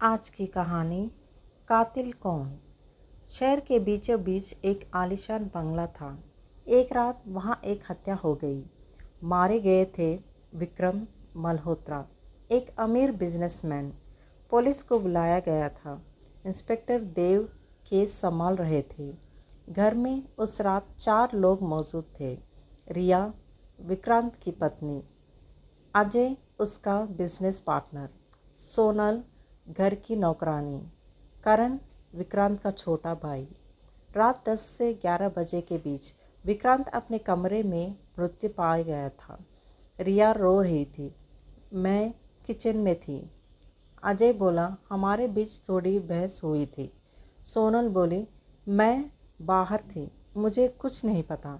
आज की कहानी कातिल कौन। शहर के बीचों बीच एक आलीशान बंगला था। एक रात वहाँ एक हत्या हो गई। मारे गए थे विक्रम मल्होत्रा, एक अमीर बिजनेसमैन। पुलिस को बुलाया गया था। इंस्पेक्टर देव केस संभाल रहे थे। घर में उस रात 4 लोग मौजूद थे। रिया विक्रांत की पत्नी, अजय उसका बिजनेस पार्टनर, सोनल घर की नौकरानी, करण विक्रांत का छोटा भाई। रात 10 से 11 बजे के बीच विक्रांत अपने कमरे में मृत्यु पाया गया था। रिया रो रही थी। मैं किचन में थी। अजय बोला, हमारे बीच थोड़ी बहस हुई थी। सोनल बोली, मैं बाहर थी, मुझे कुछ नहीं पता।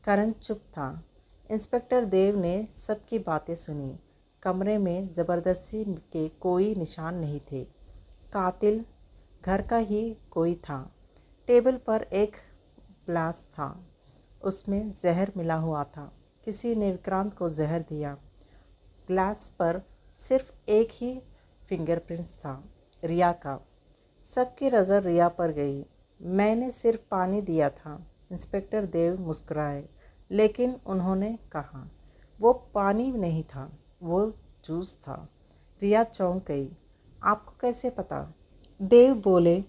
करण चुप था। इंस्पेक्टर देव ने सबकी बातें सुनी। कमरे में ज़बरदस्ती के कोई निशान नहीं थे। कातिल घर का ही कोई था। टेबल पर एक ग्लास था, उसमें जहर मिला हुआ था। किसी ने विक्रांत को जहर दिया। ग्लास पर सिर्फ एक ही फिंगरप्रिंट्स था, रिया का। सबकी नज़र रिया पर गई। मैंने सिर्फ पानी दिया था। इंस्पेक्टर देव मुस्कुराए, लेकिन उन्होंने कहा, वो पानी नहीं था, वो जूस था। रिया चौंक गई। आपको कैसे पता? देव बोले,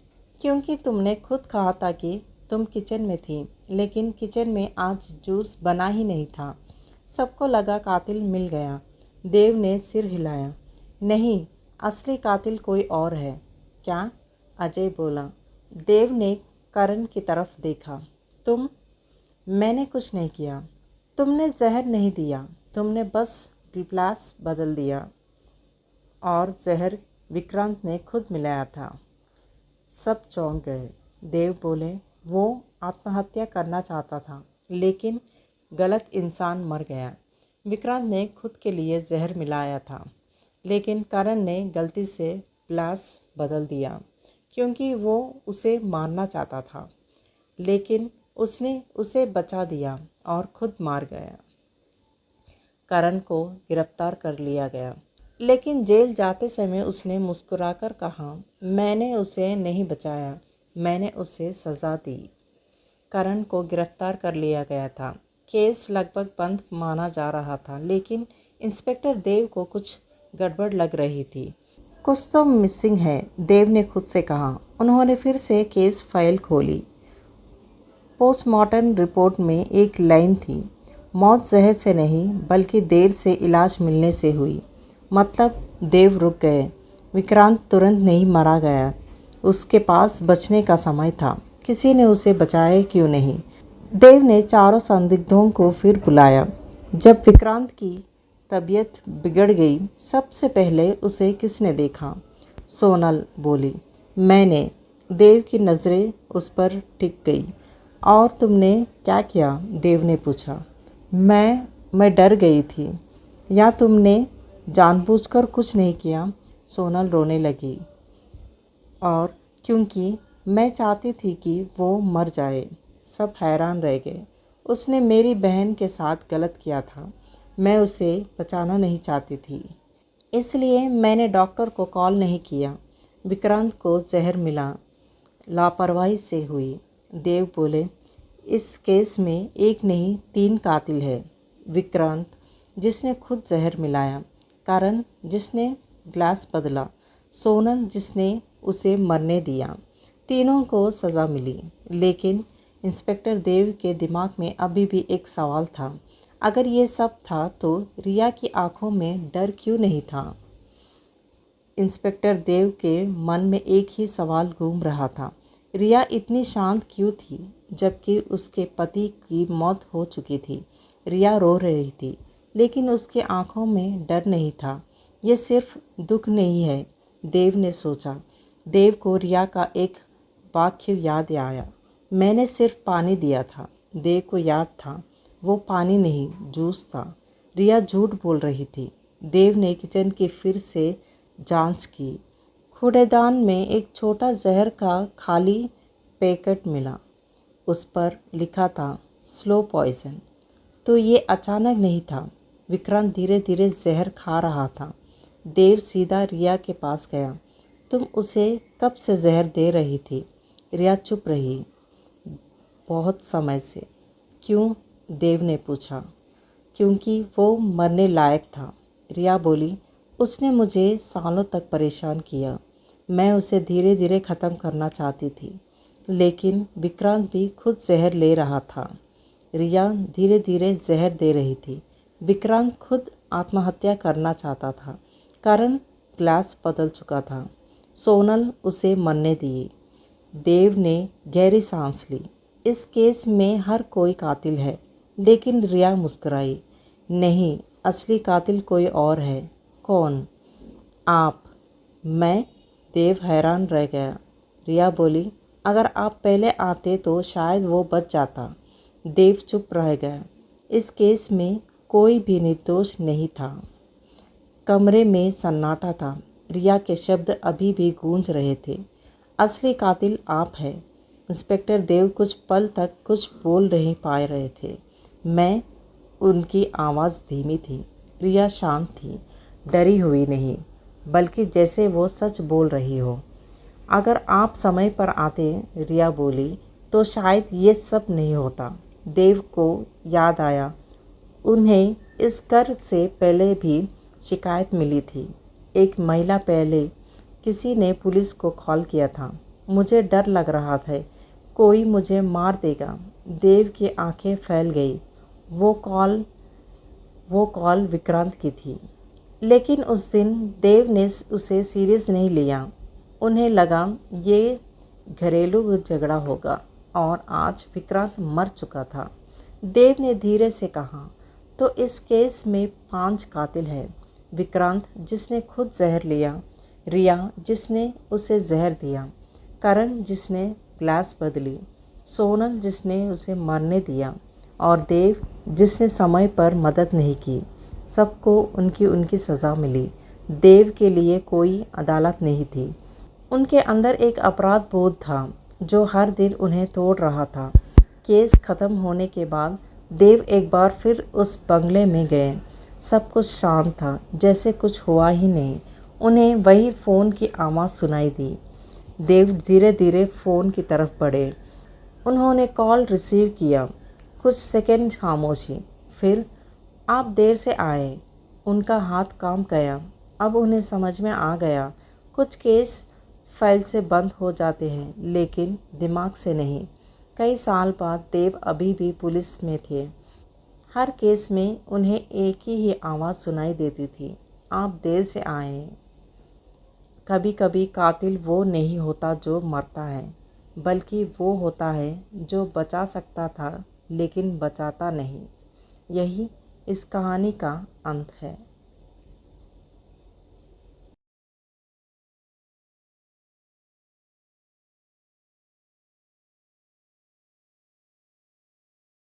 क्योंकि तुमने खुद कहा था कि तुम किचन में थी, लेकिन किचन में आज जूस बना ही नहीं था। सबको लगा कातिल मिल गया। देव ने सिर हिलाया। नहीं, असली कातिल कोई और है। क्या? अजय बोला। देव ने करण की तरफ देखा। तुम? मैंने कुछ नहीं किया। तुमने जहर नहीं दिया, तुमने बस ग्लास बदल दिया। और जहर विक्रांत ने खुद मिलाया था। सब चौंक गए। देव बोले, वो आत्महत्या करना चाहता था, लेकिन गलत इंसान मर गया। विक्रांत ने खुद के लिए जहर मिलाया था, लेकिन करण ने गलती से ग्लास बदल दिया, क्योंकि वो उसे मारना चाहता था, लेकिन उसने उसे बचा दिया और खुद मार गया। करण को गिरफ्तार कर लिया गया, लेकिन जेल जाते समय उसने मुस्कुराकर कहा, मैंने उसे नहीं बचाया, मैंने उसे सज़ा दी। करण को गिरफ्तार कर लिया गया था। केस लगभग बंद माना जा रहा था, लेकिन इंस्पेक्टर देव को कुछ गड़बड़ लग रही थी। कुछ तो मिसिंग है, देव ने खुद से कहा। उन्होंने फिर से केस फाइल खोली। पोस्टमार्टम रिपोर्ट में एक लाइन थी, मौत जहर से नहीं बल्कि देर से इलाज मिलने से हुई। मतलब देव रुक गए। विक्रांत तुरंत नहीं मारा गया। उसके पास बचने का समय था। किसी ने उसे बचाया क्यों नहीं? देव ने चारों संदिग्धों को फिर बुलाया। जब विक्रांत की तबीयत बिगड़ गई, सबसे पहले उसे किसने देखा? सोनल बोली, मैंने। देव की नज़रें उस पर टिक गई। और तुमने क्या किया? देव ने पूछा। मैं डर गई थी। या तुमने जानबूझकर कुछ नहीं किया? सोनल रोने लगी। और क्योंकि मैं चाहती थी कि वो मर जाए। सब हैरान रह गए। उसने मेरी बहन के साथ गलत किया था। मैं उसे बचाना नहीं चाहती थी, इसलिए मैंने डॉक्टर को कॉल नहीं किया। विक्रांत को जहर मिला, लापरवाही से हुई। देव बोले, इस केस में एक नहीं 3 कातिल है। विक्रांत जिसने खुद जहर मिलाया, करण जिसने ग्लास बदला, सोनल जिसने उसे मरने दिया। तीनों को सज़ा मिली, लेकिन इंस्पेक्टर देव के दिमाग में अभी भी एक सवाल था। अगर ये सब था तो रिया की आंखों में डर क्यों नहीं था? इंस्पेक्टर देव के मन में एक ही सवाल घूम रहा था। रिया इतनी शांत क्यों थी, जबकि उसके पति की मौत हो चुकी थी? रिया रो रही थी, लेकिन उसकी आंखों में डर नहीं था। ये सिर्फ दुख नहीं है, देव ने सोचा। देव को रिया का एक वाक्य याद आया, मैंने सिर्फ पानी दिया था। देव को याद था, वो पानी नहीं, जूस था। रिया झूठ बोल रही थी। देव ने किचन की फिर से जांच की। कूड़ेदान में एक छोटा जहर का खाली पैकेट मिला। उस पर लिखा था, स्लो पॉइजन। तो ये अचानक नहीं था। विक्रांत धीरे धीरे जहर खा रहा था। देव सीधा रिया के पास गया। तुम उसे कब से जहर दे रही थी? रिया चुप रही। बहुत समय से। क्यों? देव ने पूछा। क्योंकि वो मरने लायक था, रिया बोली। उसने मुझे सालों तक परेशान किया। मैं उसे धीरे धीरे ख़त्म करना चाहती थी, लेकिन विक्रांत भी खुद जहर ले रहा था। रिया धीरे धीरे जहर दे रही थी। विक्रांत खुद आत्महत्या करना चाहता था, कारण ग्लास बदल चुका था। सोनल उसे मरने दी। देव ने गहरी सांस ली। इस केस में हर कोई कातिल है, लेकिन रिया मुस्कुराई। नहीं, असली कातिल कोई और है। कौन? आप। मैं? देव हैरान रह गया। रिया बोली, अगर आप पहले आते तो शायद वो बच जाता। देव चुप रह गया। इस केस में कोई भी निर्दोष नहीं था। कमरे में सन्नाटा था। रिया के शब्द अभी भी गूंज रहे थे। असली कातिल आप हैं। इंस्पेक्टर देव कुछ पल तक कुछ बोल नहीं पा रहे थे। मैं। उनकी आवाज़ धीमी थी। रिया शांत थी, डरी हुई नहीं, बल्कि जैसे वो सच बोल रही हो। अगर आप समय पर आते, रिया बोली, तो शायद ये सब नहीं होता। देव को याद आया, उन्हें इस कर से पहले भी शिकायत मिली थी। एक महिला पहले किसी ने पुलिस को कॉल किया था। मुझे डर लग रहा था, कोई मुझे मार देगा। देव की आंखें फैल गई। वो कॉल विक्रांत की थी। लेकिन उस दिन देव ने उसे सीरियस नहीं लिया। उन्हें लगा ये घरेलू झगड़ा होगा, और आज विक्रांत मर चुका था। देव ने धीरे से कहा, तो इस केस में 5 कातिल हैं। विक्रांत, जिसने खुद जहर लिया, रिया, जिसने उसे जहर दिया, करण, जिसने ग्लास बदली, सोनल, जिसने उसे मरने दिया, और देव, जिसने समय पर मदद नहीं की। सबको उनकी उनकी सज़ा मिली। देव के लिए कोई अदालत नहीं थी। उनके अंदर एक अपराध बोध था जो हर दिन उन्हें तोड़ रहा था। केस ख़त्म होने के बाद देव एक बार फिर उस बंगले में गए। सब कुछ शांत था, जैसे कुछ हुआ ही नहीं। उन्हें वही फ़ोन की आवाज़ सुनाई दी। देव धीरे धीरे फ़ोन की तरफ बढ़े। उन्होंने कॉल रिसीव किया। कुछ सेकंड खामोशी, फिर, आप देर से आए। उनका हाथ काम गया। अब उन्हें समझ में आ गया, कुछ केस फाइल से बंद हो जाते हैं, लेकिन दिमाग से नहीं। कई साल बाद देव अभी भी पुलिस में थे। हर केस में उन्हें एक ही आवाज़ सुनाई देती थी, आप देर से आए। कभी कभी कातिल वो नहीं होता जो मरता है, बल्कि वो होता है जो बचा सकता था लेकिन बचाता नहीं। यही इस कहानी का अंत है।